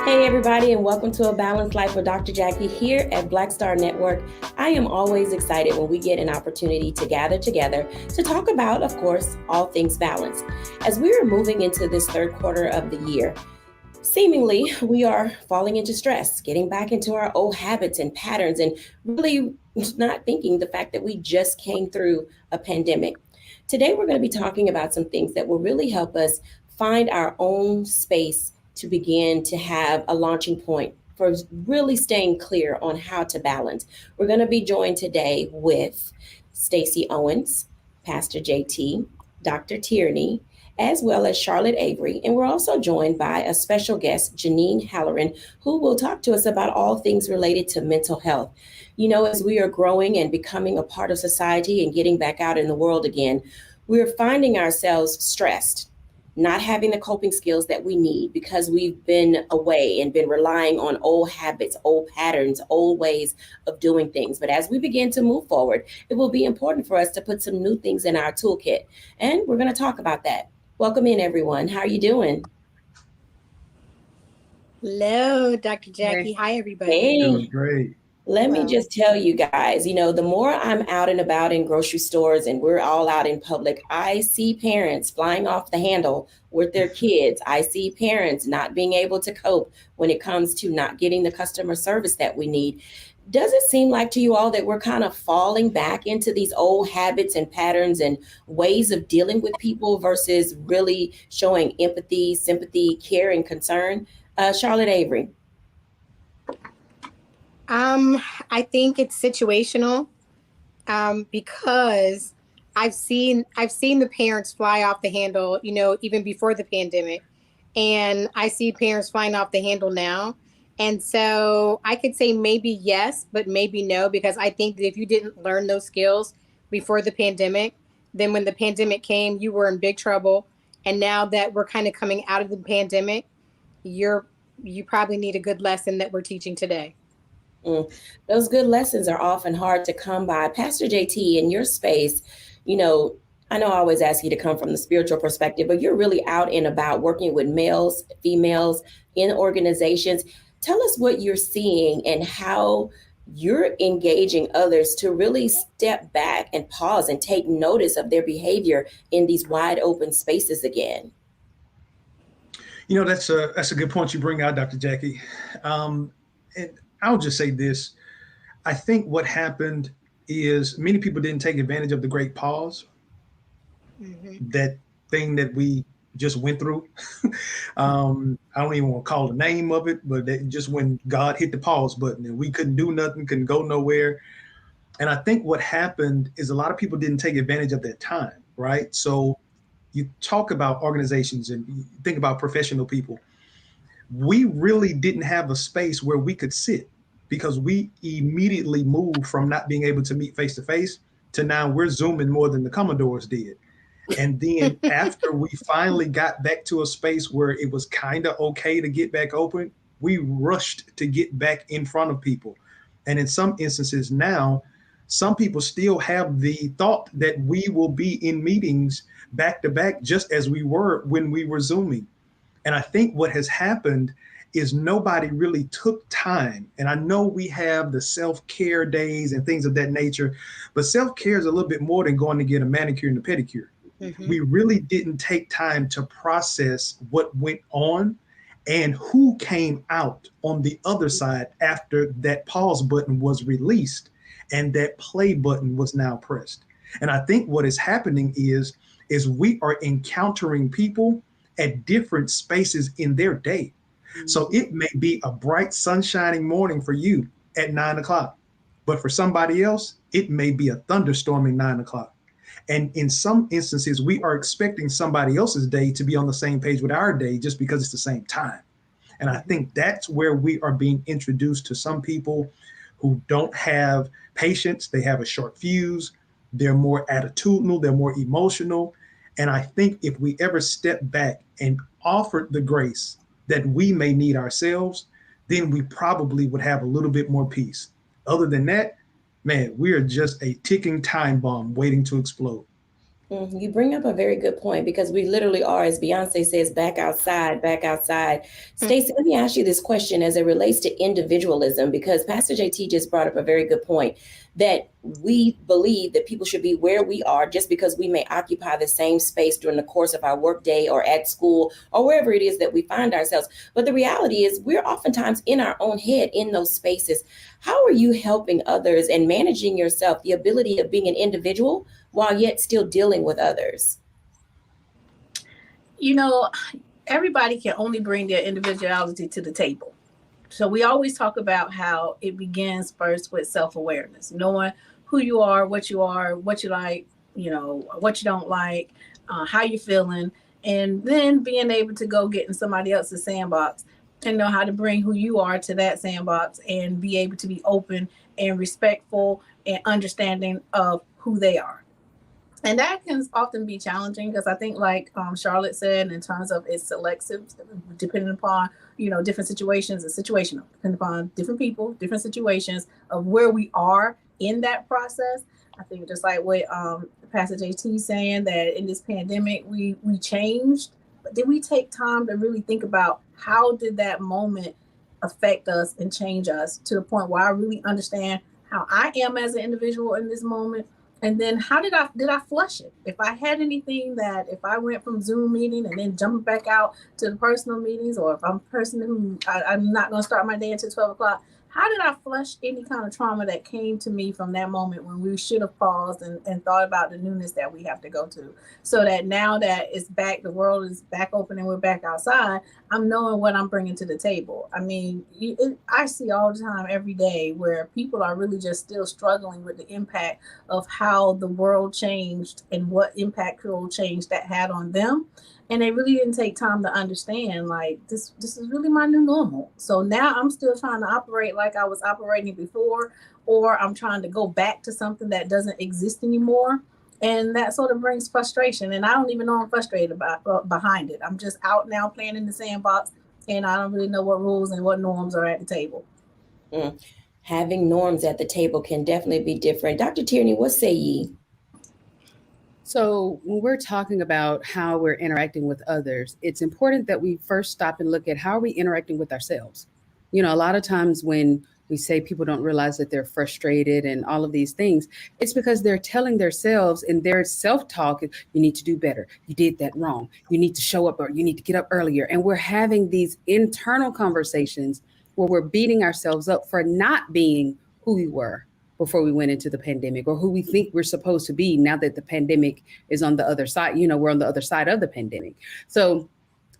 Hey, everybody, and welcome to A Balanced Life with Dr. Jackie here at Black Star Network. I am always excited when we get an opportunity to gather together to talk about, of course, all things balance. As we are moving into this third quarter of the year, seemingly we are falling into stress, getting back into our old habits and patterns, and really not thinking the fact that we just came through a pandemic. Today, we're going to be talking about some things that will really help us find our own space to begin to have a launching point for really staying clear on how to balance. We're going to be joined today with Stacey Owens, Pastor JT, Dr. Tierney, as well as Charlotte Avery. And we're also joined by a special guest, Janine Halloran, who will talk to us about all things related to mental health. You know, as we are growing and becoming a part of society and getting back out in the world again, we're finding ourselves stressed, not having the coping skills that we need because we've been away and been relying on old habits, old patterns, old ways of doing things. But as we begin to move forward, it will be important for us to put some new things in our toolkit. And we're going to talk about that. Welcome in, everyone. How are you doing? Hello, Dr. Hey, Jackie. Hi, everybody. Hey, doing great. let me Hello. just tell you guys, the more I'm out and about in grocery stores and we're all out in public, I see parents flying off the handle with their kids. I see parents not being able to cope when it comes to not getting the customer service that we need. Does it seem like to you all that we're kind of falling back into these old habits and patterns and ways of dealing with people versus really showing empathy, sympathy, care, and concern? Charlotte Avery. Um, I think it's situational, because I've seen the parents fly off the handle, even before the pandemic. And I see parents flying off the handle now. And so I could say maybe yes, but maybe no, because I think that if you didn't learn those skills before the pandemic, then when the pandemic came, you were in big trouble. And now that we're kind of coming out of the pandemic, you're you probably need a good lesson that we're teaching today. Mm. Those good lessons are often hard to come by. Pastor JT, in your space, you know, I know I always ask you to come from the spiritual perspective, but you're really out and about working with males, females in organizations. Tell us what you're seeing and how you're engaging others to really step back and pause and take notice of their behavior in these wide open spaces again. That's a good point you bring out, Dr. Jackie. And I'll just say this: I think what happened is many people didn't take advantage of the great pause, Hmm. that thing that we just went through. I don't even want to call the name of it, but that just when God hit the pause button and we couldn't do nothing, couldn't go nowhere. And I think what happened is a lot of people didn't take advantage of that time, right? So you talk about organizations and you think about professional people. We really didn't have a space where we could sit because we immediately moved from not being able to meet face to face to now we're zooming more than the Commodores did. And then after we finally got back to a space where it was kind of okay to get back open, we rushed to get back in front of people. And in some instances now, some people still have the thought that we will be in meetings back to back just as we were when we were zooming. And I think what has happened is nobody really took time. And I know we have the self care days and things of that nature, but self care is a little bit more than going to get a manicure and a pedicure. Hmm. We really didn't take time to process what went on and who came out on the other side after that pause button was released and that play button was now pressed. And I think what is happening is we are encountering people at different spaces in their day. So it may be a bright, sunshining morning for you at 9 o'clock, but for somebody else, it may be a thunderstorming 9 o'clock. And in some instances, we are expecting somebody else's day to be on the same page with our day just because it's the same time. And I Hmm. think that's where we are being introduced to some people who don't have patience. They have a short fuse. They're more attitudinal. They're more emotional. And I think if we ever step back and offered the grace that we may need ourselves, then we probably would have a little bit more peace. Other than that, man, we are just a ticking time bomb waiting to explode. You bring up a very good point because we literally are, as Beyonce says, back outside, back outside. Stacey, let me ask you this question as it relates to individualism, because Pastor JT just brought up a very good point that we believe that people should be where we are just because we may occupy the same space during the course of our workday or at school or wherever it is that we find ourselves. But the reality is we're oftentimes in our own head in those spaces. How are you helping others and managing yourself, the ability of being an individual while yet still dealing with others? You know, everybody can only bring their individuality to the table. So we always talk about how it begins first with self-awareness, knowing who you are, what you like, what you don't like, how you're feeling, and then being able to go get in somebody else's sandbox and know how to bring who you are to that sandbox and be able to be open and respectful and understanding of who they are. And that can often be challenging because I think, like Charlotte said, in terms of it's selective, depending upon different situations and situational, depending upon different people, different situations of where we are in that process. I think just like what Pastor JT saying that in this pandemic we changed, but did we take time to really think about how did that moment affect us and change us to the point where I really understand how I am as an individual in this moment, and then how did I flush it? If I had anything that if I went from Zoom meeting and then jumping back out to the personal meetings, or if I'm a person who I'm not going to start my day until 12 o'clock, how did I flush any kind of trauma that came to me from that moment when we should have paused and thought about the newness that we have to go to, so that now that it's back, the world is back open and we're back outside, I'm knowing what I'm bringing to the table. I mean, I see all the time, every day, where people are really just still struggling with the impact of how the world changed and what impactful change that had on them. And they really didn't take time to understand, like, this is really my new normal. So now I'm still trying to operate like I was operating before, or I'm trying to go back to something that doesn't exist anymore. And that sort of brings frustration. And I don't even know I'm frustrated behind it. I'm just out now playing in the sandbox, and I don't really know what rules and what norms are at the table. Having norms at the table can definitely be different. Dr. Tierney, what say ye? So when we're talking about how we're interacting with others, it's important that we first stop and look at how are we interacting with ourselves. A lot of times when we say people don't realize that they're frustrated and all of these things, it's because they're telling themselves in their self-talk, you need to do better. You did that wrong. You need to show up, or you need to get up earlier. And we're having these internal conversations where we're beating ourselves up for not being who we were before we went into the pandemic, or who we think we're supposed to be now that the pandemic is on the other side. We're on the other side of the pandemic. So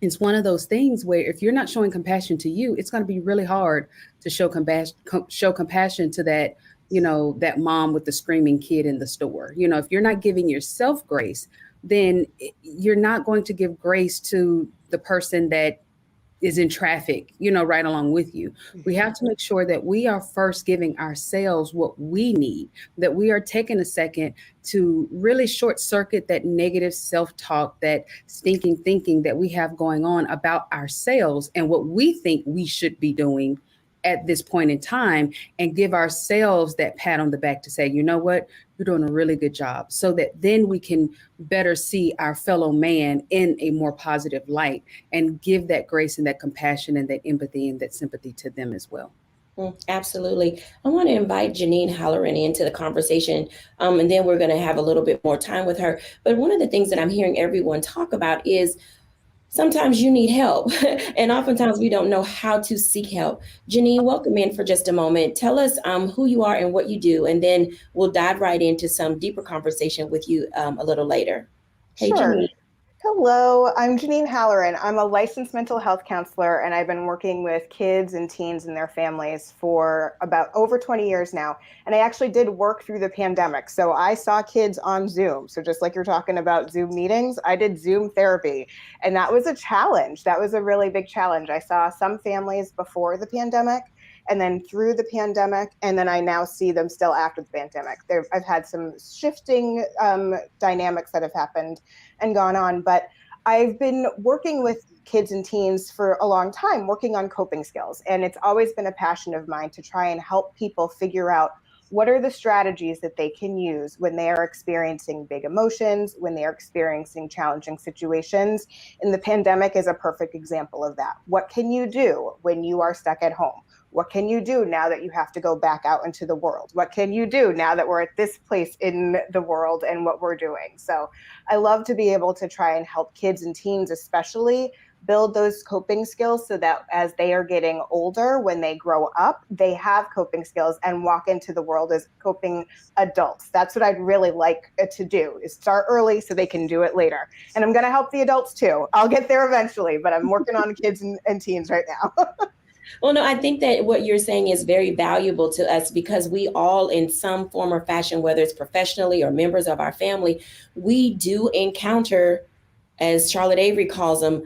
it's one of those things where if you're not showing compassion to you, it's going to be really hard to show compassion to that, that mom with the screaming kid in the store. If you're not giving yourself grace, then you're not going to give grace to the person that is in traffic, right along with you. We have to make sure that we are first giving ourselves what we need, that we are taking a second to really short circuit that negative self-talk, that stinking thinking that we have going on about ourselves and what we think we should be doing at this point in time, and give ourselves that pat on the back to say, you know what, you're doing a really good job, so that then we can better see our fellow man in a more positive light and give that grace and that compassion and that empathy and that sympathy to them as well. Absolutely. I want to invite Janine Halloran into the conversation, and then we're going to have a little bit more time with her. But one of the things that I'm hearing everyone talk about is sometimes you need help, and oftentimes we don't know how to seek help. Janine, welcome in for just a moment. Tell us who you are and what you do, and then we'll dive right into some deeper conversation with you a little later. Hey, Sure. Janine. Hello, I'm Janine Halloran. I'm a licensed mental health counselor, and I've been working with kids and teens and their families for about over 20 years now. And I actually did work through the pandemic. So I saw kids on Zoom. So just like you're talking about Zoom meetings, I did Zoom therapy. And that was a challenge. That was a really big challenge. I saw some families before the pandemic, and then through the pandemic, and then I now see them still after the pandemic. I've had some shifting dynamics that have happened and gone on, but I've been working with kids and teens for a long time, working on coping skills. And it's always been a passion of mine to try and help people figure out What are the strategies that they can use when they are experiencing big emotions, when they are experiencing challenging situations? And the pandemic is a perfect example of that. What can you do when you are stuck at home? What can you do now that you have to go back out into the world? What can you do now that we're at this place in the world and what we're doing? So I love to be able to try and help kids and teens especially build those coping skills so that as they are getting older, when they grow up, they have coping skills and walk into the world as coping adults. That's what I'd really like to do, is start early so they can do it later. And I'm going to help the adults too. I'll get there eventually, but I'm working on kids and teens right now. Well, no, I think that what you're saying is very valuable to us because we all, in some form or fashion, whether it's professionally or members of our family, we do encounter, as Charlotte Avery calls them,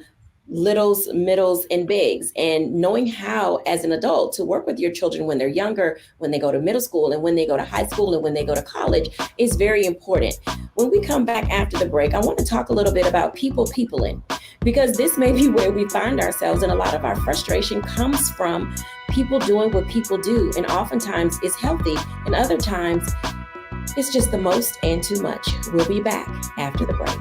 littles, middles, and bigs. And knowing how, as an adult, to work with your children when they're younger, when they go to middle school, and when they go to high school, and when they go to college is very important. When we come back after the break, I want to talk a little bit about peopling, because this may be where we find ourselves, and a lot of our frustration comes from people doing what people do. And oftentimes it's healthy, and other times it's just the most and too much. We'll be back after the break.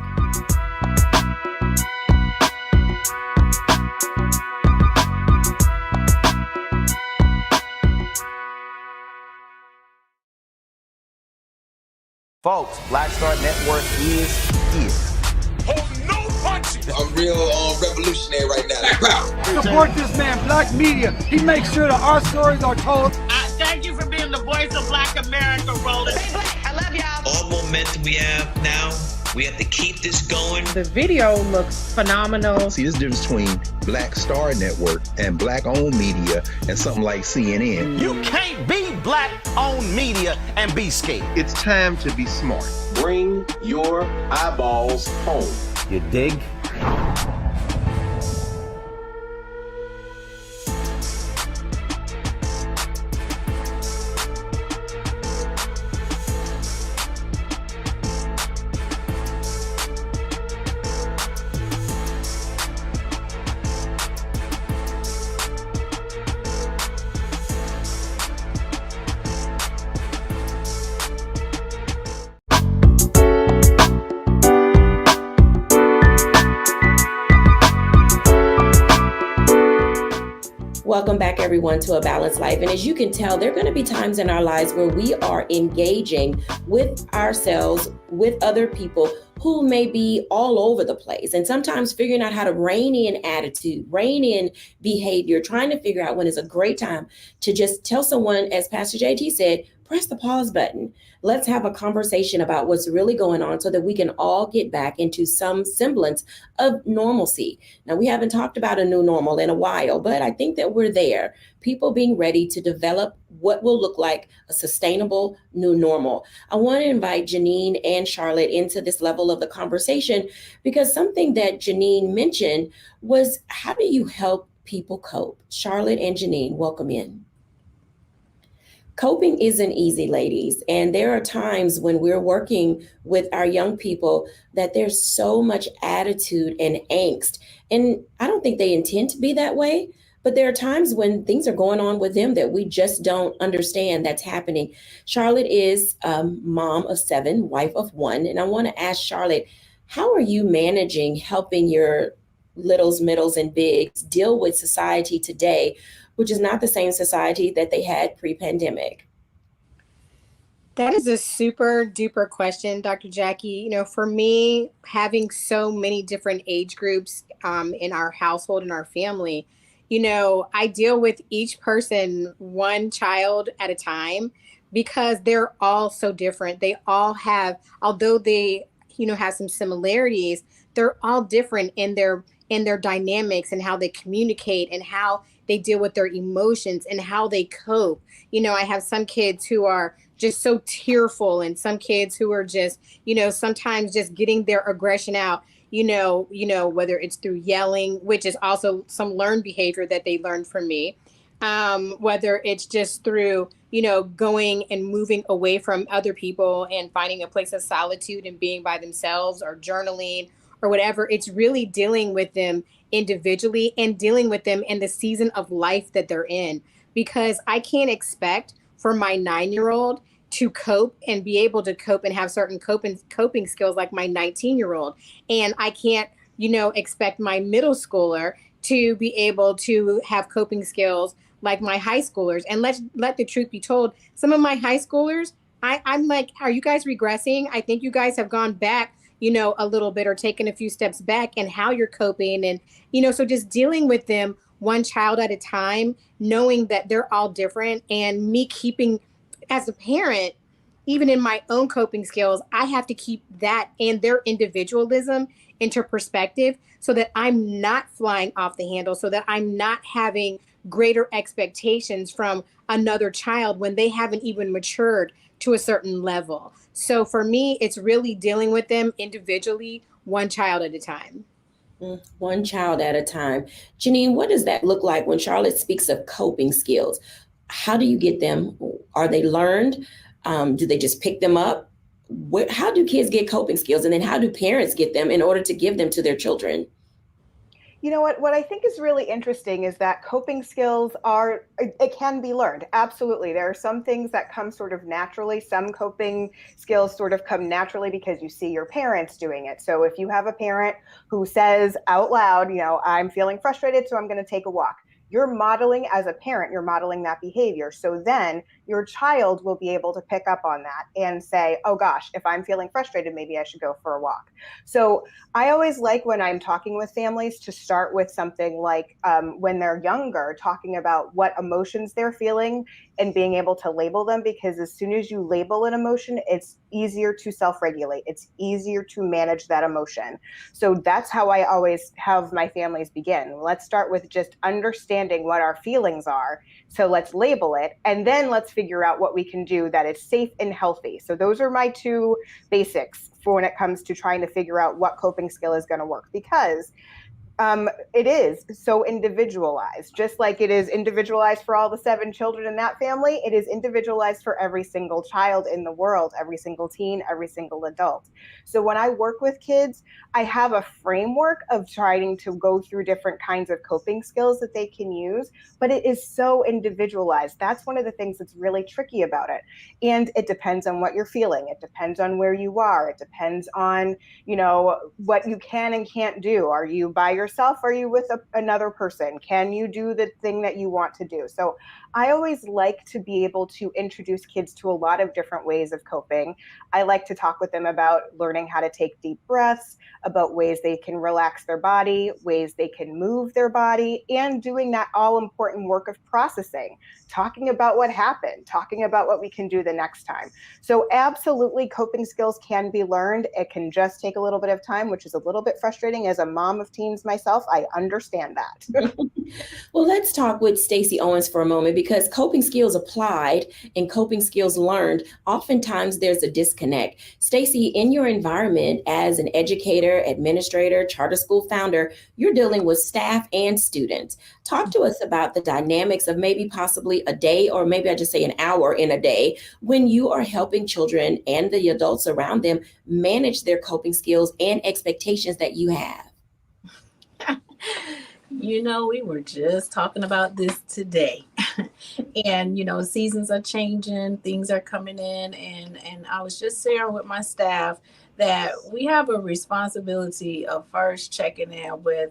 Folks, Black Star Network is here. Hold no punches. I'm real revolutionary right now. Black power. Support this man, Black Media. He makes sure that our stories are told. Thank you for being the voice of Black America, Roland. Stay black. I love y'all. All momentum we have now, we have to keep this going. The video looks phenomenal. See, this difference between Black Star Network and Black-owned media and something like CNN. You can't be Black-owned media and be scared. It's time to be smart. Bring your eyeballs home. You dig? Welcome back, everyone, to A Balanced Life. And as you can tell, there are going to be times in our lives where we are engaging with ourselves, with other people who may be all over the place. And sometimes figuring out how to rein in attitude, rein in behavior, trying to figure out when is a great time to just tell someone, as Pastor JT said, press the pause button. Let's have a conversation about what's really going on so that we can all get back into some semblance of normalcy. Now, we haven't talked about a new normal in a while, but I think that we're there. People being ready to develop what will look like a sustainable new normal. I want to invite Janine and Charlotte into this level of the conversation because something that Janine mentioned was, how do you help people cope? Charlotte and Janine, welcome in. Coping isn't easy, ladies. And there are times when we're working with our young people that there's so much attitude and angst. And I don't think they intend to be that way, but there are times when things are going on with them that we just don't understand that's happening. Charlotte is mom of 7, wife of 1. And I want to ask Charlotte, how are you managing helping your littles, middles, and bigs deal with society today, which is not the same society that they had pre-pandemic? That is a super duper question, Dr. Jacquie. You know, for me, having so many different age groups in our household and our family, you know, I deal with each person one child at a time because they're all so different. They all have, although they, you know, have some similarities, they're all different in their dynamics and how they communicate and how they deal with their emotions and how they cope. You know, I have some kids who are just so tearful and some kids who are just, you know, sometimes just getting their aggression out, you know, whether it's through yelling, which is also some learned behavior that they learned from me, whether it's just through, you know, going and moving away from other people and finding a place of solitude and being by themselves or journaling or whatever. It's really dealing with them individually and dealing with them in the season of life that they're in, because I can't expect for my 9-year-old to cope and be able to cope and have certain coping skills like my 19-year-old. And I can't, expect my middle schooler to be able to have coping skills like my high schoolers. And let the truth be told, some of my high schoolers, I'm like, are you guys regressing? I think you guys have gone back, a little bit, or taken a few steps back in how you're coping. And, so just dealing with them one child at a time, knowing that they're all different, and me keeping, as a parent, even in my own coping skills, I have to keep that and their individualism into perspective so that I'm not flying off the handle, so that I'm not having greater expectations from another child when they haven't even matured to a certain level. So for me, it's really dealing with them individually, one child at a time. One child at a time. Janine, what does that look like when Charlotte speaks of coping skills? How do you get them? Are they learned? Do they just pick them up? How do kids get coping skills? And then how do parents get them in order to give them to their children? You know what I think is really interesting is that coping skills it can be learned. Absolutely. There are some things that come sort of naturally. Some coping skills sort of come naturally because you see your parents doing it. So if you have a parent who says out loud, I'm feeling frustrated, so I'm going to take a walk. You're modeling, as a parent, you're modeling that behavior. So then your child will be able to pick up on that and say, oh gosh, if I'm feeling frustrated, maybe I should go for a walk. So I always like, when I'm talking with families, to start with something like when they're younger, talking about what emotions they're feeling and being able to label them, because as soon as you label an emotion, it's easier to self-regulate. It's easier to manage that emotion. So that's how I always have my families begin. Let's start with just understanding what our feelings are. So let's label it, and then let's figure out what we can do that is safe and healthy. So those are my two basics for when it comes to trying to figure out what coping skill is going to work, because it is so individualized. Just like it is individualized for all the 7 children in that family, it is individualized for every single child in the world, every single teen, every single adult. So when I work with kids, I have a framework of trying to go through different kinds of coping skills that they can use, but it is so individualized. That's one of the things that's really tricky about it. And it depends on what you're feeling. It depends on where you are. It depends on, what you can and can't do. Are you by yourself? Are you with another person? Can you do the thing that you want to do? So I always like to be able to introduce kids to a lot of different ways of coping. I like to talk with them about learning how to take deep breaths, about ways they can relax their body, ways they can move their body, and doing that all important work of processing, talking about what happened, talking about what we can do the next time. So absolutely, coping skills can be learned. It can just take a little bit of time, which is a little bit frustrating. As a mom of teens myself, I understand that. Well, let's talk with Stacey Owens for a moment, because coping skills applied and coping skills learned, oftentimes there's a disconnect. Stacey, in your environment as an educator, administrator, charter school founder, you're dealing with staff and students. Talk to us about the dynamics of maybe possibly a day, or maybe I just say an hour in a day, when you are helping children and the adults around them manage their coping skills and expectations that you have. We were just talking about this today. And, seasons are changing, things are coming in. And I was just sharing with my staff that we have a responsibility of first checking in with,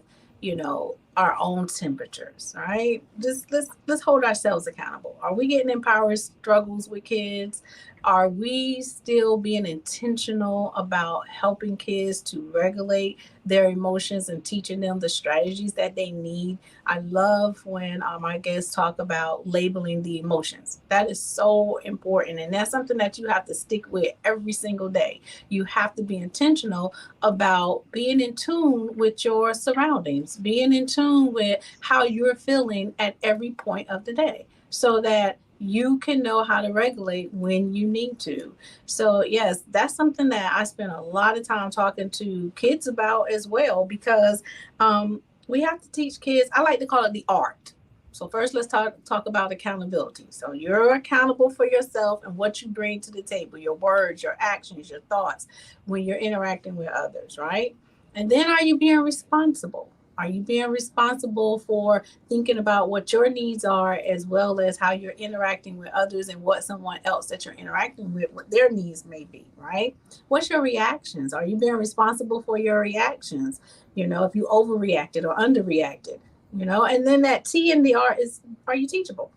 our own temperatures, right? Just let's hold ourselves accountable. Are we getting in power struggles with kids? Are we still being intentional about helping kids to regulate their emotions and teaching them the strategies that they need? I love when my guests talk about labeling the emotions. That is so important. And that's something that you have to stick with every single day. You have to be intentional about being in tune with your surroundings, being in tune with how you're feeling at every point of the day, so that you can know how to regulate when you need to. So yes, that's something that I spend a lot of time talking to kids about as well, because we have to teach kids. I like to call it the art. So first, let's talk about accountability. So you're accountable for yourself and what you bring to the table, your words, your actions, your thoughts when you're interacting with others, right? And then are you being responsible? Are you being responsible for thinking about what your needs are, as well as how you're interacting with others and what someone else that you're interacting with, what their needs may be, right? What's your reactions? Are you being responsible for your reactions? You know, if you overreacted or underreacted, you know, and then that T in the R is, are you teachable?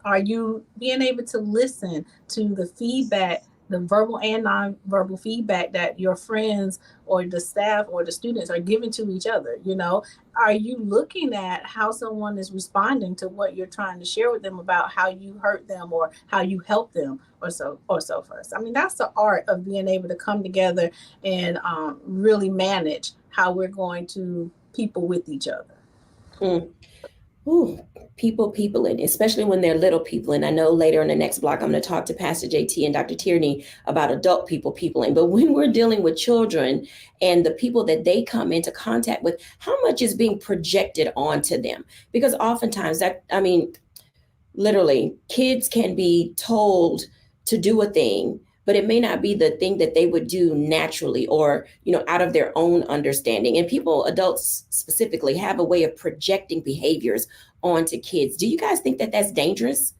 Are you being able to listen to the feedback, the verbal and nonverbal feedback that your friends or the staff or the students are giving to each other? You know, are you looking at how someone is responding to what you're trying to share with them about how you hurt them or how you help them or so forth? I mean, that's the art of being able to come together and really manage how we're going to people with each other. Ooh, people, and especially when they're little people. And I know later in the next block, I'm going to talk to Pastor JT and Dr. Tierney about adult peopling. But when we're dealing with children and the people that they come into contact with, how much is being projected onto them? Because oftentimes literally, kids can be told to do a thing, but it may not be the thing that they would do naturally or, you know, out of their own understanding. And people, adults specifically, have a way of projecting behaviors onto kids. Do you guys think that that's dangerous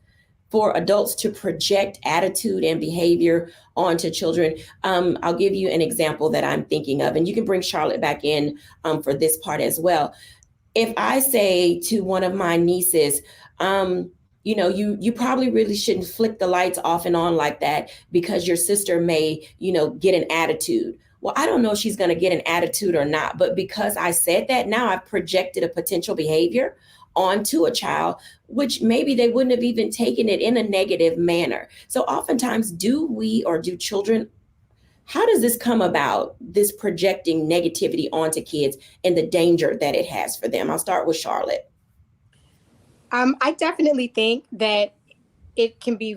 for adults to project attitude and behavior onto children? I'll give you an example that I'm thinking of, and you can bring Charlotte back in for this part as well. If I say to one of my nieces, you know, you probably really shouldn't flick the lights off and on like that because your sister may, you know, get an attitude. Well, I don't know if she's going to get an attitude or not, but because I said that, now I've projected a potential behavior onto a child, which maybe they wouldn't have even taken it in a negative manner. So oftentimes, do children, how does this come about, this projecting negativity onto kids and the danger that it has for them? I'll start with Charlotte. I definitely think that it can be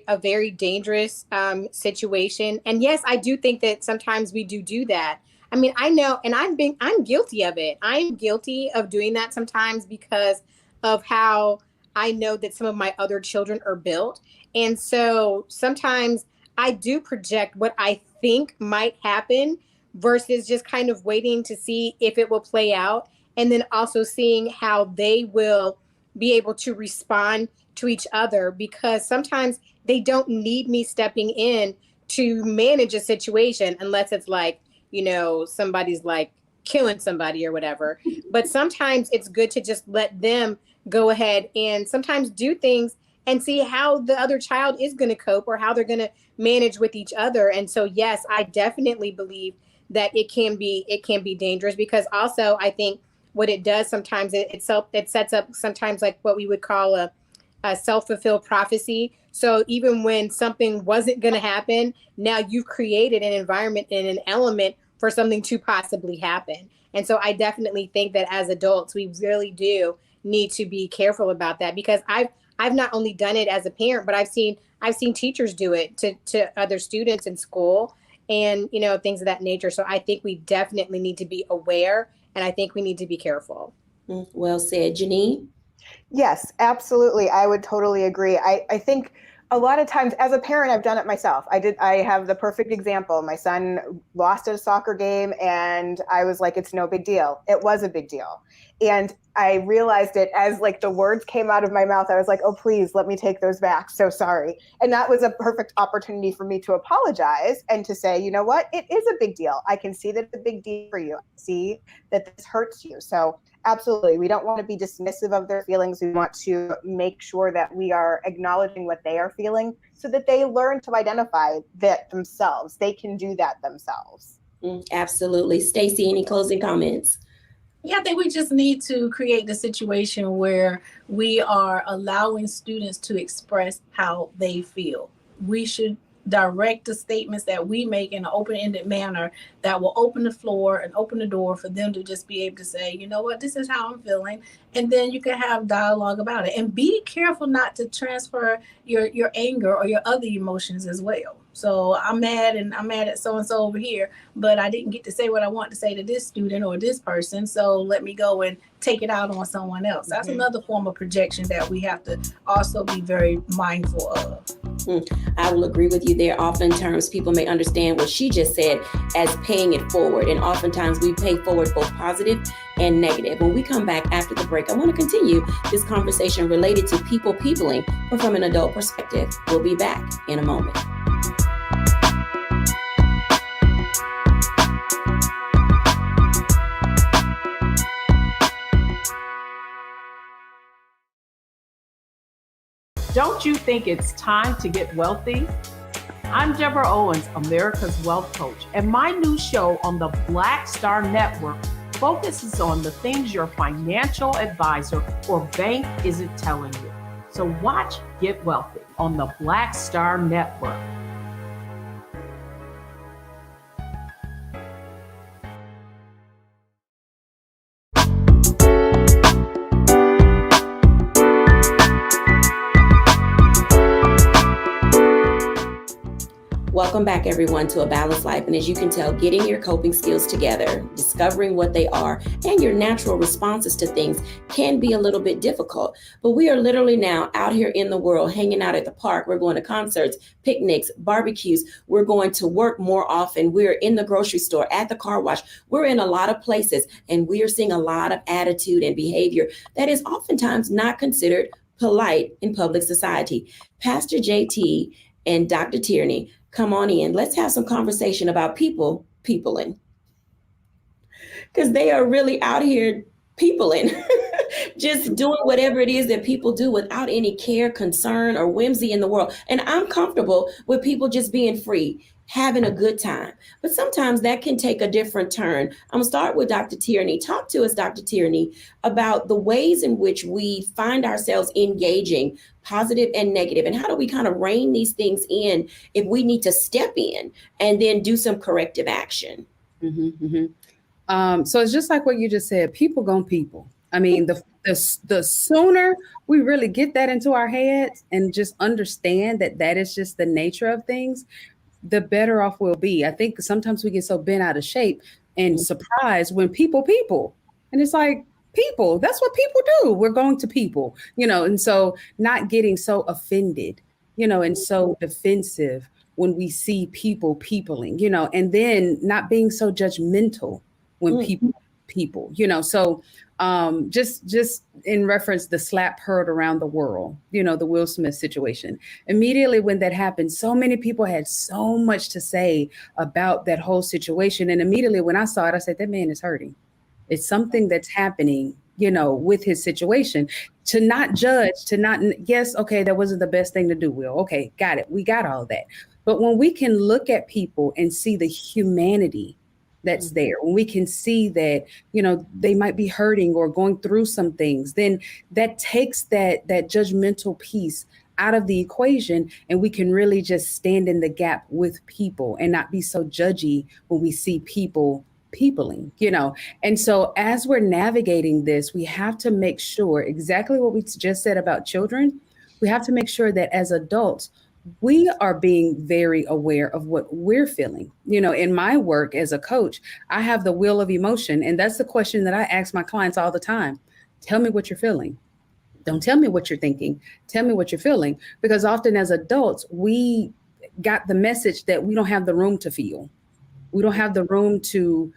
a very dangerous situation. And yes, I do think that sometimes we do that. I mean, I know, and I'm guilty of it. I'm guilty of doing that sometimes because of how I know that some of my other children are built. And so sometimes I do project what I think might happen versus just kind of waiting to see if it will play out. And then also seeing how they will be able to respond to each other, because sometimes they don't need me stepping in to manage a situation unless it's like, you know, somebody's like killing somebody or whatever. But sometimes it's good to just let them go ahead and sometimes do things and see how the other child is going to cope or how they're going to manage with each other. And so, yes, I definitely believe that it can be dangerous, because also I think what it does sometimes, it sets up sometimes like what we would call a self-fulfilled prophecy. So even when something wasn't going to happen, now you've created an environment and an element for something to possibly happen. And so I definitely think that as adults, we really do need to be careful about that, because I've not only done it as a parent, but I've seen teachers do it to other students in school and, you know, things of that nature. So I think we definitely need to be aware, and I think we need to be careful. Well said. Janine? Yes, absolutely. I would totally agree. I think a lot of times as a parent, I've done it myself. I have the perfect example. My son lost at a soccer game and I was like, it's no big deal. It was a big deal. And I realized it as like the words came out of my mouth. I was like, oh, please let me take those back. So sorry. And that was a perfect opportunity for me to apologize and to say, you know what, it is a big deal. I can see that it's a big deal for you. I see that this hurts you. So absolutely. We don't want to be dismissive of their feelings. We want to make sure that we are acknowledging what they are feeling so that they learn to identify that themselves. They can do that themselves. Absolutely. Stacey, any closing comments? Yeah, I think we just need to create the situation where we are allowing students to express how they feel. We should direct the statements that we make in an open-ended manner that will open the floor and open the door for them to just be able to say, you know what, this is how I'm feeling. And then you can have dialogue about it. And be careful not to transfer your anger or your other emotions as well. So I'm mad at so-and-so over here, but I didn't get to say what I want to say to this student or this person. So let me go and take it out on someone else. That's another form of projection that we have to also be very mindful of. I will agree with you there. Oftentimes people may understand what she just said as paying it forward. And oftentimes we pay forward both positive and negative. When we come back after the break, I want to continue this conversation related to peopling, but from an adult perspective. We'll be back in a moment. Don't you think it's time to get wealthy? I'm Deborah Owens, America's Wealth Coach, and my new show on the Black Star Network focuses on the things your financial advisor or bank isn't telling you. So watch Get Wealthy on the Black Star Network. Welcome back, everyone, to A Balanced Life. And as you can tell, getting your coping skills together, discovering what they are, and your natural responses to things can be a little bit difficult. But we are literally now out here in the world, hanging out at the park. We're going to concerts, picnics, barbecues. We're going to work more often. We're in the grocery store, at the car wash. We're in a lot of places, and we are seeing a lot of attitude and behavior that is oftentimes not considered polite in public society. Pastor JT and Dr. Tierney, come on in. Let's have some conversation about peopling. Because they are really out here peopling, just doing whatever it is that people do without any care, concern, or whimsy in the world. And I'm comfortable with people just being free, having a good time. But sometimes that can take a different turn. I'm gonna start with Dr. Tierney. Talk to us, Dr. Tierney, about the ways in which we find ourselves engaging positive and negative, and how do we kind of rein these things in if we need to step in and then do some corrective action? So it's just like what you just said, people gon' people. I mean, the sooner we really get that into our heads and just understand that that is just the nature of things, the better off we'll be. I think sometimes we get so bent out of shape and surprised when people. And it's like, people, that's what people do. We're going to people, and so not getting so offended, and so defensive when we see peopling, and then not being so judgmental when people, so just in reference, the slap heard around the world, the Will Smith situation. Immediately when that happened, so many people had so much to say about that whole situation. And immediately when I saw it, I said, that man is hurting. It's something that's happening, with his situation. To not judge, yes, okay, that wasn't the best thing to do, Will. Okay, got it. We got all that. But when we can look at people and see the humanity that's there, when we can see that, they might be hurting or going through some things, then that takes that judgmental piece out of the equation, and we can really just stand in the gap with people and not be so judgy when we see peopling. And so as we're navigating this, we have to make sure exactly what we just said about children. We have to make sure that as adults, we are being very aware of what we're feeling. In my work as a coach, I have the wheel of emotion. And that's the question that I ask my clients all the time. Tell me what you're feeling. Don't tell me what you're thinking. Tell me what you're feeling. Because often as adults, we got the message that we don't have the room to feel. We don't have the room to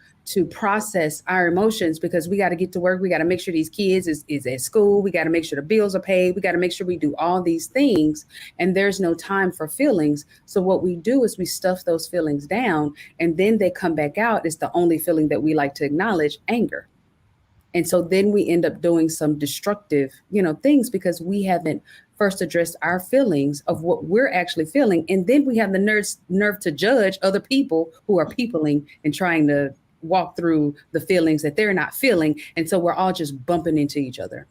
process our emotions because we got to get to work. We got to make sure these kids is at school. We got to make sure the bills are paid. We got to make sure we do all these things. And there's no time for feelings. So what we do is we stuff those feelings down, and then they come back out. It's the only feeling that we like to acknowledge, anger. And so then we end up doing some destructive, things because we haven't first addressed our feelings of what we're actually feeling. And then we have the nerve to judge other people who are peopling and trying to walk through the feelings that they're not feeling. And so we're all just bumping into each other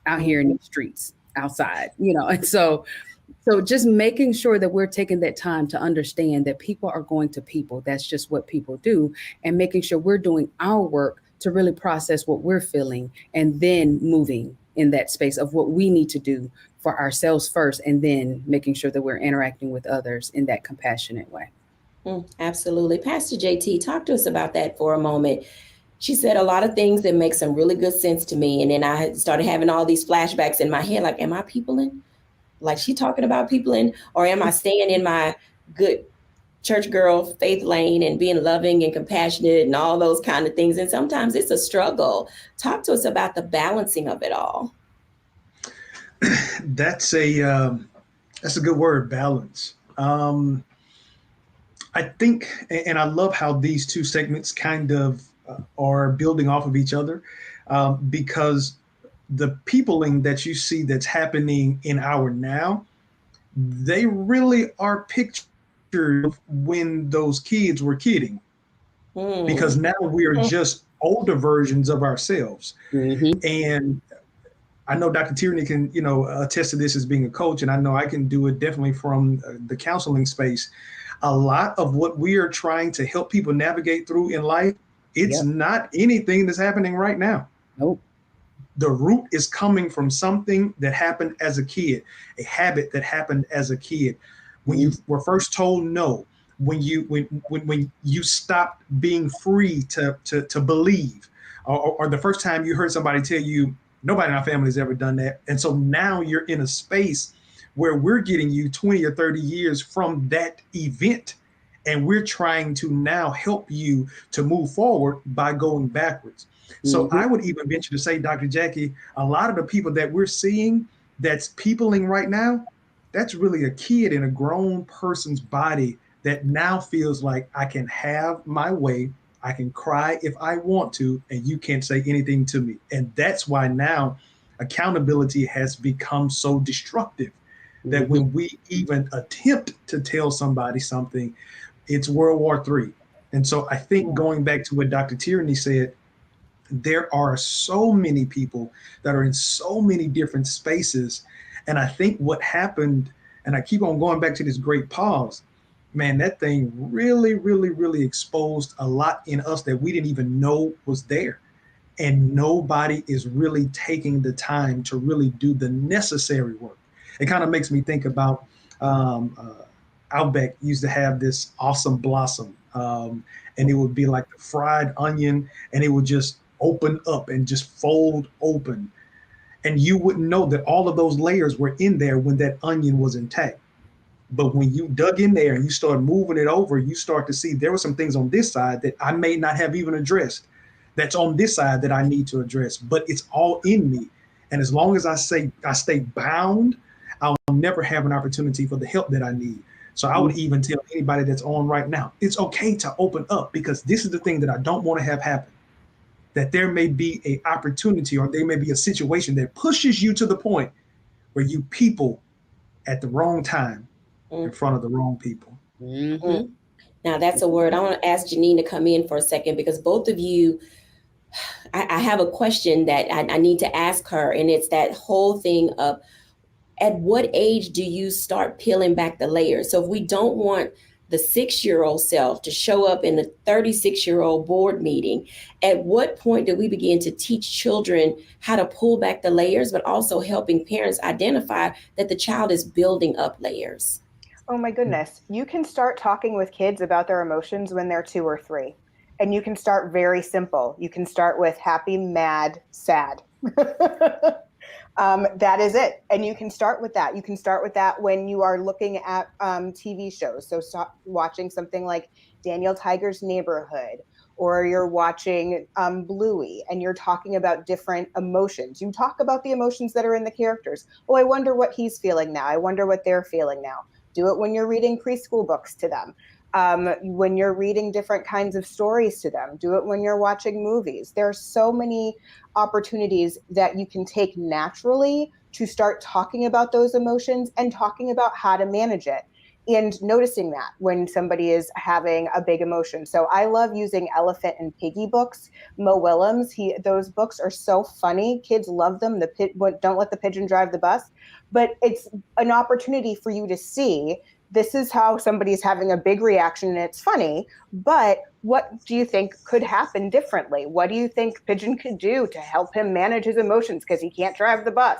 out here in the streets outside, and so just making sure that we're taking that time to understand that people are going to people. That's just what people do. And making sure we're doing our work to really process what we're feeling and then moving in that space of what we need to do for ourselves first, and then making sure that we're interacting with others in that compassionate way. Absolutely. Pastor JT, talk to us about that for a moment. She said a lot of things that make some really good sense to me. And then I started having all these flashbacks in my head, like, am I peopling? like she talking about people in, or am I staying in my good church girl faith lane and being loving and compassionate and all those kind of things? And sometimes it's a struggle. Talk to us about the balancing of it all. That's a good word, balance. I think, and I love how these two segments kind of are building off of each other, because the peopling that you see that's happening in our now, they really are pictures of when those kids were kidding, because now we are just older versions of ourselves. And I know Dr. Tierney can, attest to this as being a coach, and I know I can do it definitely from the counseling space. A lot of what we are trying to help people navigate through in life, it's not anything that's happening right now. Nope. The root is coming from something that happened as a kid, a habit that happened as a kid. When you were first told no, when you stopped being free to believe, or the first time you heard somebody tell you, nobody in our family has ever done that. And so now you're in a space where we're getting you 20 or 30 years from that event. And we're trying to now help you to move forward by going backwards. So I would even venture to say, Dr. Jacquie, a lot of the people that we're seeing that's peopling right now, that's really a kid in a grown person's body that now feels like I can have my way. I can cry if I want to, and you can't say anything to me. And that's why now accountability has become so destructive that when we even attempt to tell somebody something, it's World War III. And so I think going back to what Dr. Tierney said, there are so many people that are in so many different spaces. And I think what happened, and I keep on going back to this great pause, man, that thing really, really, really exposed a lot in us that we didn't even know was there. And nobody is really taking the time to really do the necessary work. It kind of makes me think about Outback used to have this awesome blossom, and it would be like the fried onion, and it would just open up and just fold open. And you wouldn't know that all of those layers were in there when that onion was intact. But when you dug in there and you start moving it over, you start to see there were some things on this side that I may not have even addressed. That's on this side that I need to address, but it's all in me. And as long as I stay bound, I'll never have an opportunity for the help that I need. So I would even tell anybody that's on right now, it's okay to open up, because this is the thing that I don't want to have happen. That there may be an opportunity, or there may be a situation that pushes you to the point where you people at the wrong time in front of the wrong people. Now that's a word. I want to ask Janine to come in for a second, because both of you, I have a question that I need to ask her. And it's that whole thing of, at what age do you start peeling back the layers? So if we don't want the 6-year-old self to show up in the 36-year-old board meeting, at what point do we begin to teach children how to pull back the layers, but also helping parents identify that the child is building up layers? Oh my goodness. You can start talking with kids about their emotions when they're 2 or 3. And you can start very simple. You can start with happy, mad, sad. That is it. And you can start with that. You can start with that when you are looking at TV shows. So watching something like Daniel Tiger's Neighborhood, or you're watching Bluey, and you're talking about different emotions. You talk about the emotions that are in the characters. Oh, I wonder what he's feeling now. I wonder what they're feeling now. Do it when you're reading preschool books to them. When you're reading different kinds of stories to them. Do it when you're watching movies. There are so many opportunities that you can take naturally to start talking about those emotions and talking about how to manage it, and noticing that when somebody is having a big emotion. So I love using Elephant and Piggy books. Mo Willems, those books are so funny. Kids love them. Don't Let the Pigeon Drive the Bus. But it's an opportunity for you to see, this is how somebody's having a big reaction and it's funny, but what do you think could happen differently? What do you think Pigeon could do to help him manage his emotions because he can't drive the bus?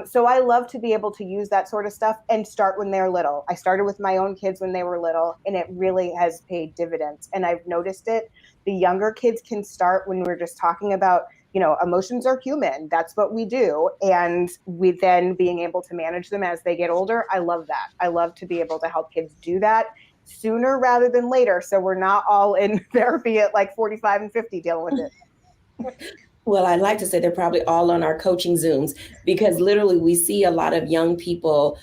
So I love to be able to use that sort of stuff and start when they're little. I started with my own kids when they were little, and it really has paid dividends. And I've noticed it. The younger kids can start when we're just talking about emotions are human. That's what we do. And we then being able to manage them as they get older. I love that. I love to be able to help kids do that sooner rather than later. So we're not all in therapy at like 45 and 50 dealing with it. Well, I'd like to say they're probably all on our coaching Zooms, because literally we see a lot of young people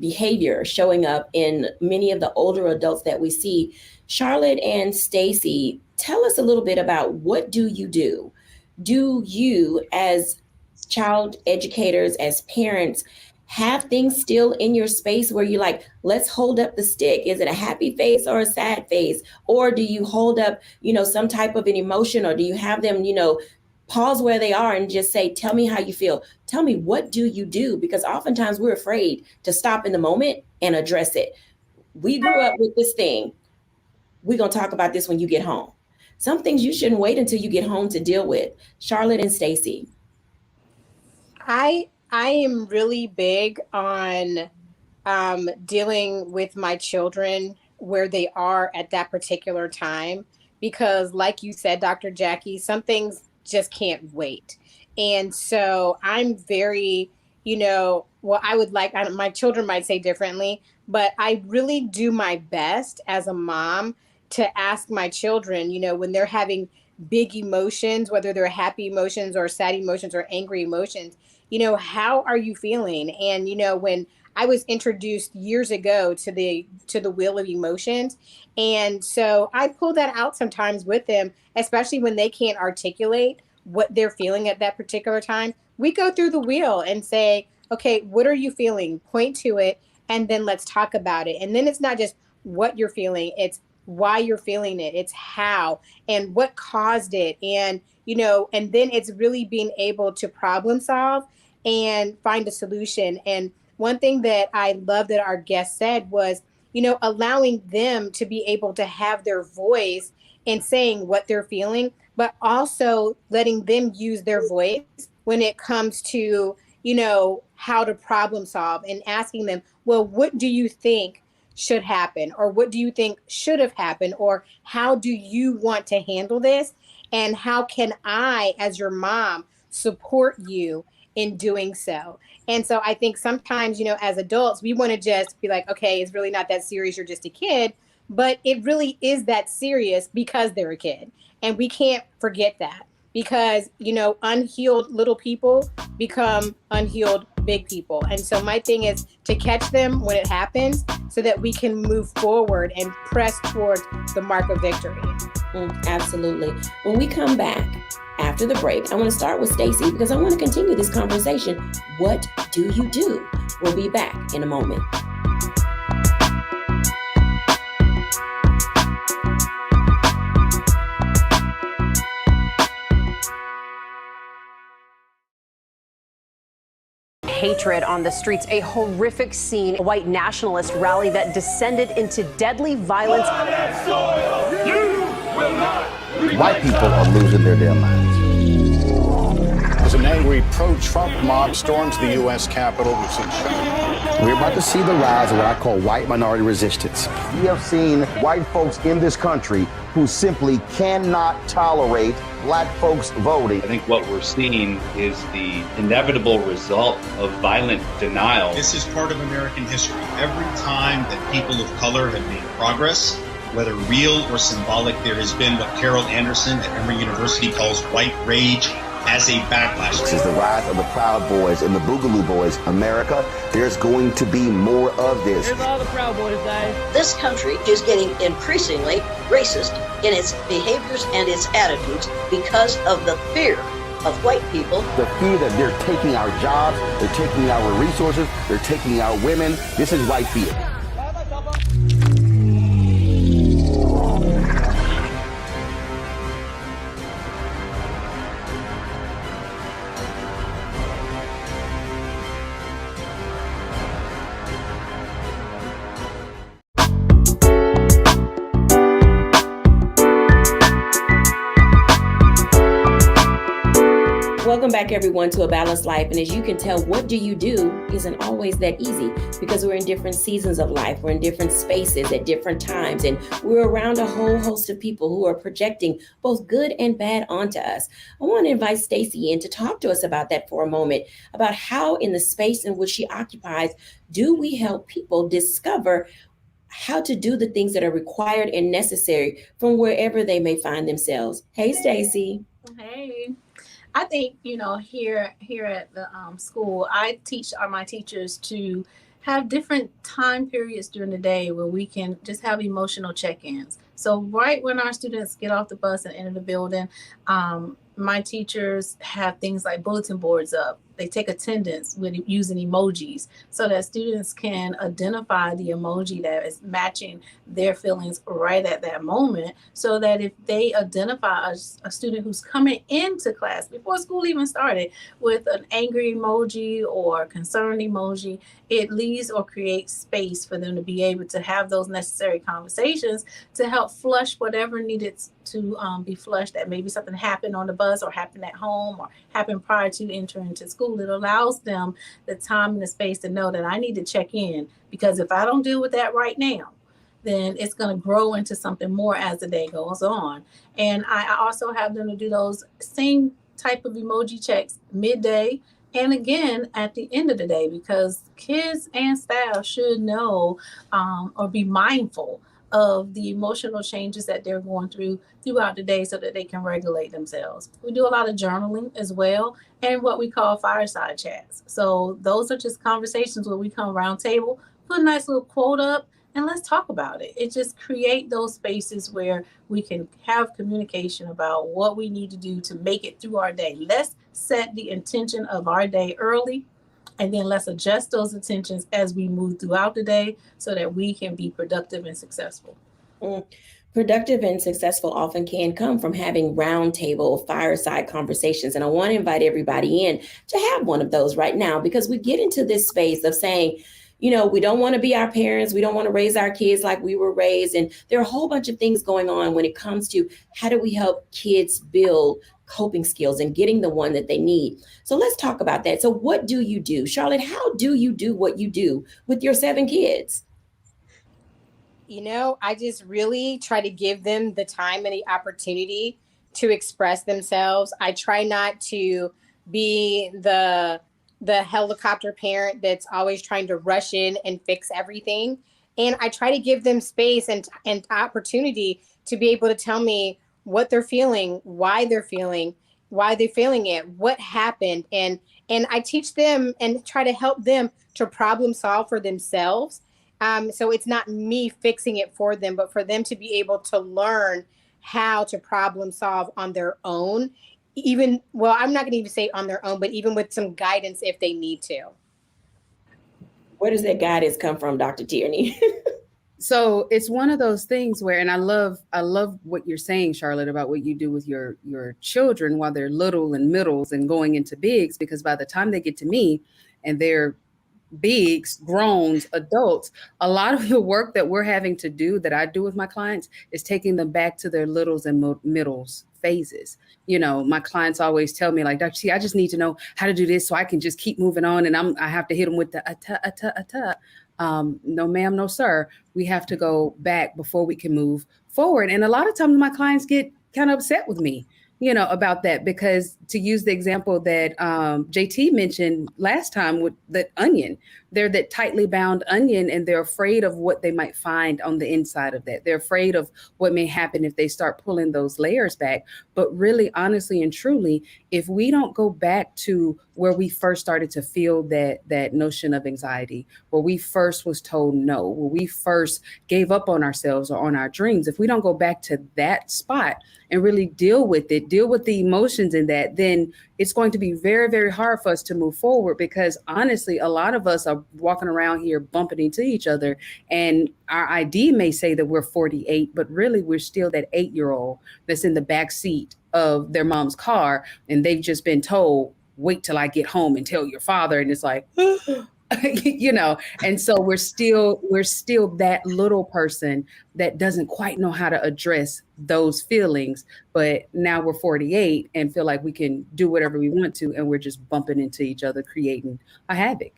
behavior showing up in many of the older adults that we see. Charlotte and Stacy, tell us a little bit about what do you do? Do you, as child educators, as parents, have things still in your space where you like, let's hold up the stick? Is it a happy face or a sad face? Or do you hold up, some type of an emotion, or do you have them, pause where they are and just say, tell me how you feel. Tell me, what do you do? Because oftentimes we're afraid to stop in the moment and address it. We grew up with this thing. We're going to talk about this when you get home. Some things you shouldn't wait until you get home to deal with. Charlotte and Stacy. I am really big on dealing with my children where they are at that particular time, because like you said, Dr. Jacquie, some things just can't wait. And so I'm very, I would like, my children might say differently, but I really do my best as a mom to ask my children, when they're having big emotions, whether they're happy emotions or sad emotions or angry emotions, how are you feeling? And, when I was introduced years ago to the wheel of emotions. And so I pull that out sometimes with them, especially when they can't articulate what they're feeling at that particular time. We go through the wheel and say, okay, what are you feeling? Point to it. And then let's talk about it. And then it's not just what you're feeling, it's why you're feeling it. It's how and what caused it. And, and then it's really being able to problem solve and find a solution. And one thing that I love that our guest said was, allowing them to be able to have their voice in saying what they're feeling, but also letting them use their voice when it comes to, how to problem solve, and asking them, well, what do you think should happen? Or what do you think should have happened? Or how do you want to handle this? And how can I, as your mom, support you in doing so? And so I think sometimes, as adults, we want to just be like, okay, it's really not that serious. You're just a kid. But it really is that serious because they're a kid. And we can't forget that, because, unhealed little people become unhealed big people. And so my thing is to catch them when it happens so that we can move forward and press towards the mark of victory. Absolutely. When we come back after the break, I want to start with Stacy because I want to continue this conversation. What do you do? We'll be back in a moment. Hatred on the streets, a horrific scene, a white nationalist rally that descended into deadly violence. White people are losing their damn minds. As an angry pro-Trump mob storms the U.S. Capitol, we've seen shots. We're about to see the rise of what I call white minority resistance. We have seen white folks in this country who simply cannot tolerate black folks voting. I think what we're seeing is the inevitable result of violent denial. This is part of American history. Every time that people of color have made progress, whether real or symbolic, there has been what Carol Anderson at Emory University calls white rage as a backlash. This is the rise of the Proud Boys and the Boogaloo Boys. America, there's going to be more of this. Here's all the Proud Boys, guys. This country is getting increasingly racist in its behaviors and its attitudes because of the fear of white people. The fear that they're taking our jobs, they're taking our resources, they're taking our women. This is white fear. Welcome back, everyone, to A Balanced Life. And as you can tell, what do you do isn't always that easy because we're in different seasons of life. We're in different spaces at different times. And we're around a whole host of people who are projecting both good and bad onto us. I want to invite Stacey in to talk to us about that for a moment, about how in the space in which she occupies, do we help people discover how to do the things that are required and necessary from wherever they may find themselves. Hey, Stacey. Hey. I think, here at the school, I teach my teachers to have different time periods during the day where we can just have emotional check-ins. So right when our students get off the bus and enter the building, my teachers have things like bulletin boards up. They take attendance with using emojis so that students can identify the emoji that is matching their feelings right at that moment, so that if they identify a student who's coming into class before school even started with an angry emoji or concerned emoji, it leaves or creates space for them to be able to have those necessary conversations to help flush whatever needed to be flushed. That maybe something happened on the bus or happened at home or happened prior to entering into school. It allows them the time and the space to know that I need to check in, because if I don't deal with that right now, then it's going to grow into something more as the day goes on. And I also have them to do those same type of emoji checks midday and again at the end of the day, because kids and staff should know or be mindful of the emotional changes that they're going through throughout the day so that they can regulate themselves. We do a lot of journaling as well, and what we call fireside chats. So those are just conversations where we come around table, put a nice little quote up, and let's talk about it. It just create those spaces where we can have communication about what we need to do to make it through our day. Let's set the intention of our day early, and then let's adjust those intentions as we move throughout the day so that we can be productive and successful. Productive and successful often can come from having roundtable fireside conversations. And I want to invite everybody in to have one of those right now, because we get into this space of saying, we don't want to be our parents. We don't want to raise our kids like we were raised. And there are a whole bunch of things going on when it comes to how do we help kids build coping skills and getting the one that they need. So let's talk about that. So what do you do? Charlotte, how do you do what you do with your 7 kids? I just really try to give them the time and the opportunity to express themselves. I try not to be the helicopter parent that's always trying to rush in and fix everything. And I try to give them space and opportunity to be able to tell me what they're feeling, why they're feeling it, what happened. And I teach them and try to help them to problem solve for themselves. So it's not me fixing it for them, but for them to be able to learn how to problem solve on their own. I'm not going to even say on their own, but even with some guidance if they need to. Where does that guidance come from, Dr. Tierney? So it's one of those things where, and I love what you're saying, Charlotte, about what you do with your children while they're little and middles and going into bigs, because by the time they get to me and they're bigs, growns, adults, a lot of the work that we're having to do, that I do with my clients, is taking them back to their littles and middles phases. My clients always tell me, like, Dr. T, I just need to know how to do this so I can just keep moving on. And I have to hit them with the no, ma'am, no, sir. We have to go back before we can move forward. And a lot of times my clients get kind of upset with me, about that, because to use the example that JT mentioned last time with the onion, they're that tightly bound onion, and they're afraid of what they might find on the inside of that. They're afraid of what may happen if they start pulling those layers back. But really, honestly and truly, if we don't go back to where we first started to feel that notion of anxiety, where we first was told no, where we first gave up on ourselves or on our dreams, if we don't go back to that spot and really deal with the emotions in that, then it's going to be very, very hard for us to move forward, because honestly, a lot of us are walking around here bumping into each other, and our ID may say that we're 48, but really we're still that 8-year-old that's in the back seat of their mom's car, and they've just been told, wait till I get home and tell your father. And it's like, you know, and so we're still that little person that doesn't quite know how to address those feelings. But now we're 48 and feel like we can do whatever we want to, and we're just bumping into each other, creating a havoc.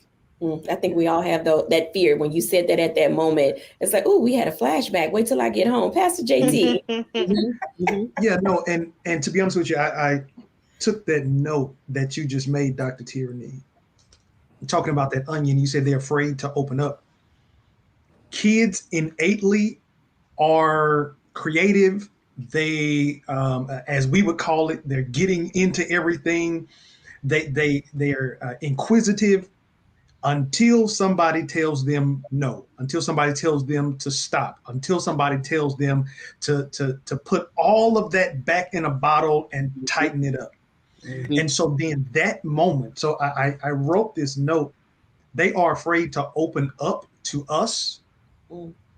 I think we all have that fear. When you said that at that moment, it's like, oh, we had a flashback. Wait till I get home. Pastor JT. Yeah, no, and to be honest with you, I took that note that you just made, Dr. Tierney, talking about that onion. You said they're afraid to open up. Kids innately are creative. They, as we would call it, they're getting into everything. They're inquisitive until somebody tells them no, until somebody tells them to stop, until somebody tells them to put all of that back in a bottle and tighten it up. And so then that moment, so I wrote this note, they are afraid to open up to us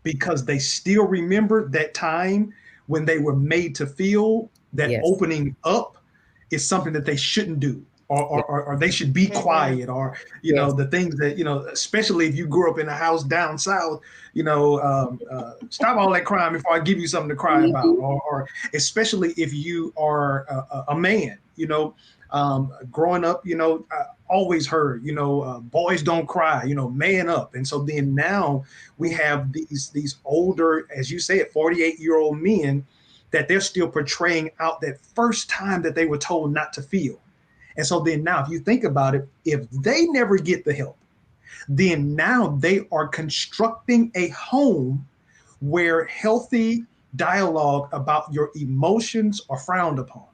because they still remember that time when they were made to feel that opening up is something that they shouldn't do. Or they should be quiet, or you know, the things that, you know, especially if you grew up in a house down south, you know, stop all that crying before I give you something to cry about, or especially if you are a man, you know, growing up, you know, I always heard, you know, boys don't cry, you know, man up. And so then now we have these older, as you said, 48-year-old men that they're still portraying out that first time that they were told not to feel. And so then now, if you think about it, if they never get the help, then now they are constructing a home where healthy dialogue about your emotions are frowned upon.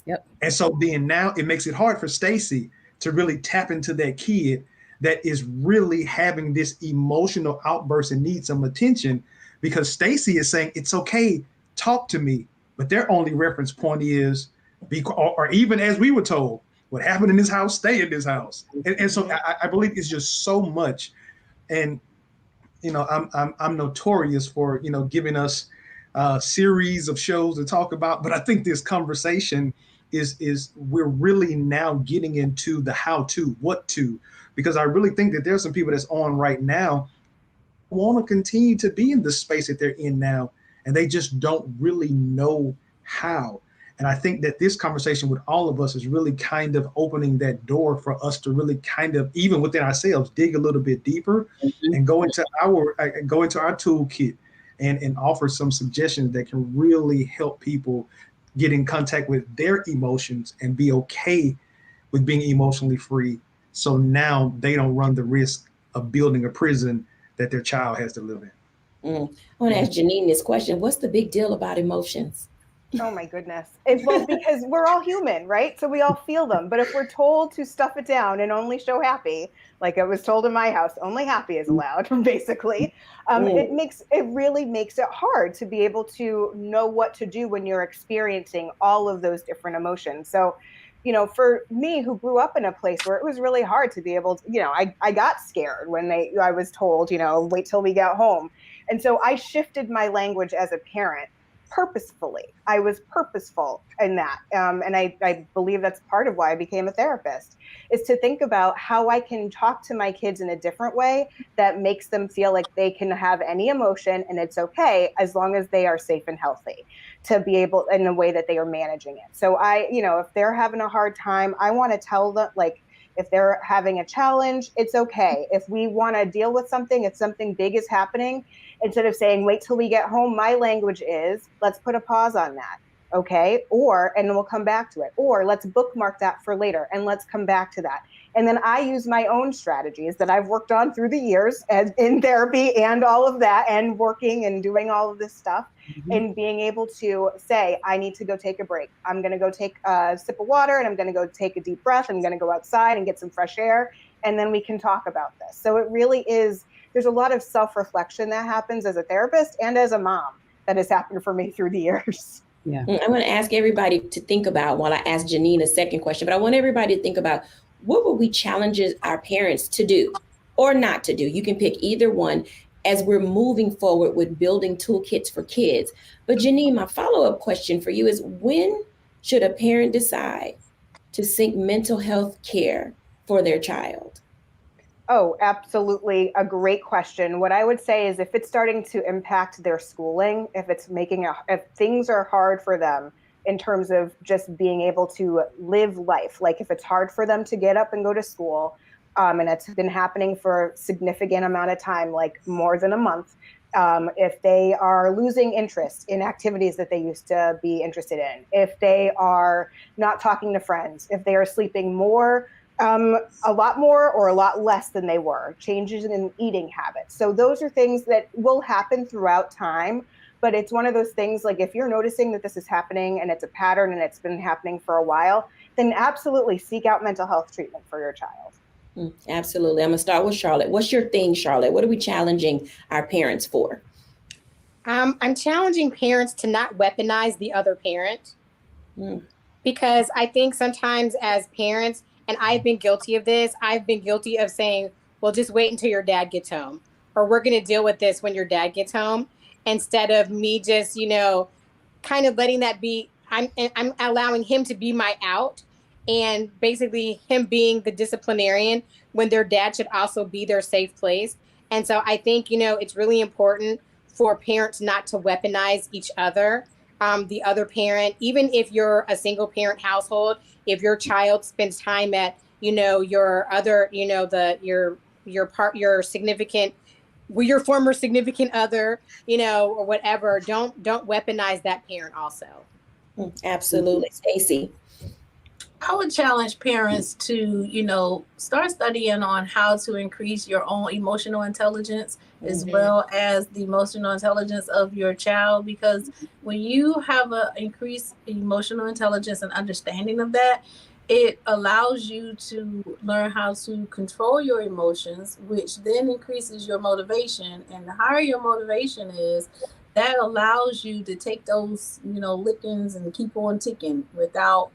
Yep. And so then now it makes it hard for Stacy to really tap into that kid that is really having this emotional outburst and needs some attention, because Stacy is saying, it's okay, talk to me. But their only reference point is, or even as we were told, what happened in this house, stay in this house. And so I believe it's just so much. And, you know, I'm notorious for, you know, giving us a series of shows to talk about, but I think this conversation is we're really now getting into the how to, what to, because I really think that there's some people that's on right now want to continue to be in the space that they're in now, and they just don't really know how. And I think that this conversation with all of us is really kind of opening that door for us to really kind of, even within ourselves, dig a little bit deeper and go into our toolkit and offer some suggestions that can really help people get in contact with their emotions and be okay with being emotionally free. So now they don't run the risk of building a prison that their child has to live in. I want to ask Janine this question. What's the big deal about emotions? Oh my goodness. Well, because we're all human, right? So we all feel them. But if we're told to stuff it down and only show happy, like I was told in my house, only happy is allowed, basically, it really makes it hard to be able to know what to do when you're experiencing all of those different emotions. So, you know, for me, who grew up in a place where it was really hard to be able to, you know, I got scared when I was told, you know, wait till we got home. And so I shifted my language as a parent purposefully. I was purposeful in that. And I believe that's part of why I became a therapist, is to think about how I can talk to my kids in a different way that makes them feel like they can have any emotion and it's okay, as long as they are safe and healthy, to be able, in a way that they are managing it. So you know, if they're having a hard time, I want to tell them, like, if they're having a challenge, it's okay. If we want to deal with something, if something big is happening, instead of saying, wait till we get home, my language is, let's put a pause on that. Okay. And we'll come back to it. Or let's bookmark that for later and let's come back to that. And then I use my own strategies that I've worked on through the years as in therapy and all of that, and working and doing all of this stuff, and being able to say, I need to go take a break. I'm going to go take a sip of water, and I'm going to go take a deep breath. I'm going to go outside and get some fresh air. And then we can talk about this. So it really is, there's a lot of self-reflection that happens as a therapist and as a mom that has happened for me through the years. Yeah. I'm going to ask everybody to think about, while I ask Janine a second question, but I want everybody to think about, what would we challenge our parents to do or not to do? You can pick either one as we're moving forward with building toolkits for kids. But Janine, my follow-up question for you is, when should a parent decide to seek mental health care for their child? Oh, absolutely. A great question. What I would say is if it's starting to impact their schooling, if things are hard for them in terms of just being able to live life, like if it's hard for them to get up and go to school, and it's been happening for a significant amount of time, like more than a month, if they are losing interest in activities that they used to be interested in, if they are not talking to friends, if they are sleeping more, a lot more or a lot less than they were, changes in eating habits. So those are things that will happen throughout time, but it's one of those things, like if you're noticing that this is happening and it's a pattern and it's been happening for a while, then absolutely seek out mental health treatment for your child. Absolutely. I'm gonna start with Charlotte. What's your thing, Charlotte? What are we challenging our parents for? I'm challenging parents to not weaponize the other parent. Because I think sometimes as parents, and I've been guilty of this, I've been guilty of saying, well, just wait until your dad gets home, or we're going to deal with this when your dad gets home, instead of me just, kind of letting that be, I'm allowing him to be my out, and basically him being the disciplinarian when their dad should also be their safe place. And so I think, it's really important for parents not to weaponize each other. The other parent, even if you're a single parent household, if your child spends time at, your other, your significant, your former significant other, or whatever, don't weaponize that parent also. Absolutely. Stacey. I would challenge parents to, start studying on how to increase your own emotional intelligence as well as the emotional intelligence of your child. Because when you have an increased emotional intelligence and understanding of that, it allows you to learn how to control your emotions, which then increases your motivation. And the higher your motivation is, that allows you to take those, lickings and keep on ticking without,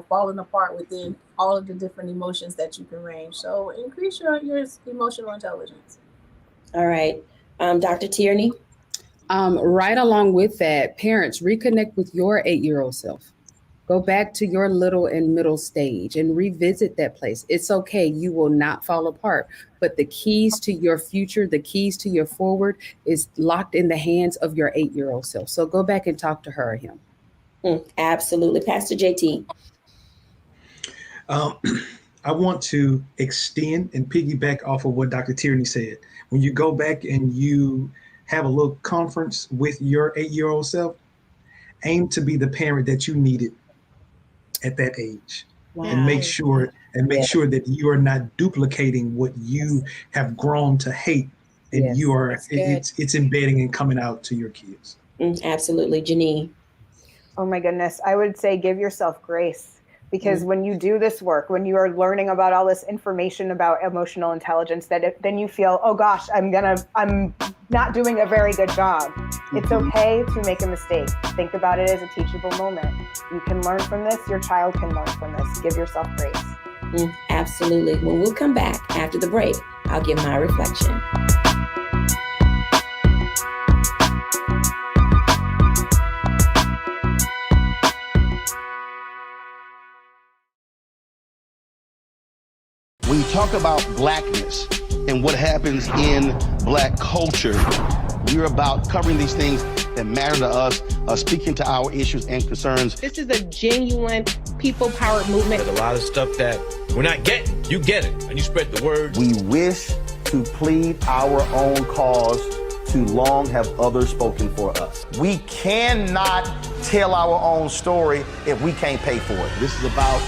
falling apart within all of the different emotions that you can range. So increase your emotional intelligence. All right. Dr. Tierney? Right along with that, parents, reconnect with your 8-year-old self. Go back to your little and middle stage and revisit that place. It's okay. You will not fall apart. But the keys to your future, the keys to your forward is locked in the hands of your 8-year-old self. So go back and talk to her or him. Absolutely. Pastor JT. I want to extend and piggyback off of what Dr. Tierney said. When you go back and you have a little conference with your 8-year-old self, aim to be the parent that you needed at that age. Wow. And make sure that you are not duplicating what you have grown to hate, and you are it's embedding and coming out to your kids. Absolutely. Janine. Oh my goodness. I would say give yourself grace, because when you do this work, when you are learning about all this information about emotional intelligence, then you feel, oh gosh, I'm not doing a very good job. It's okay to make a mistake. Think about it as a teachable moment. You can learn from this. Your child can learn from this. Give yourself grace. Absolutely. When we'll come back after the break, I'll give my reflection. When you talk about blackness and what happens in black culture, we're about covering these things that matter to us, speaking to our issues and concerns. This is a genuine people-powered movement. There's a lot of stuff that we're not getting. You get it, and you spread the word. We wish to plead our own cause. Too long have others spoken for us. We cannot tell our own story if we can't pay for it. This is about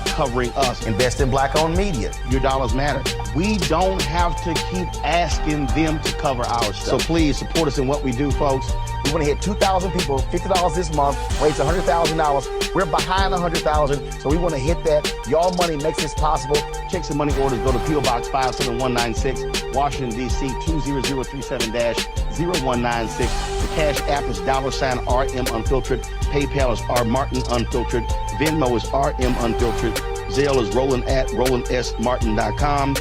covering us. Invest in Black-owned media. Your dollars matter. We don't have to keep asking them to cover our stuff. So please support us in what we do, folks. We want to hit 2,000 people, $50 this month, raise $100,000. We're behind 100,000, so we want to hit that. Y'all money makes this possible. Checks and money orders go to P.O. Box 57196, Washington, D.C. 20037-0196. The Cash App is $RM Unfiltered. PayPal is R Martin Unfiltered. Venmo is RM Unfiltered. Zelle is roland@rolandsmartin.com.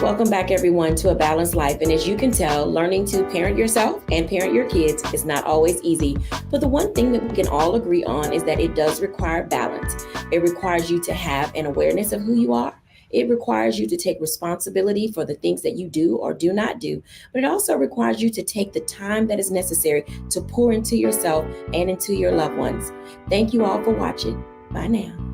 Welcome Welcome back, everyone, to A Balanced Life. And as you can tell, learning to parent yourself and parent your kids is not always easy. But the one thing that we can all agree on is that it does require balance. It requires you to have an awareness of who you are. It requires you to take responsibility for the things that you do or do not do. But it also requires you to take the time that is necessary to pour into yourself and into your loved ones. Thank you all for watching. Bye now.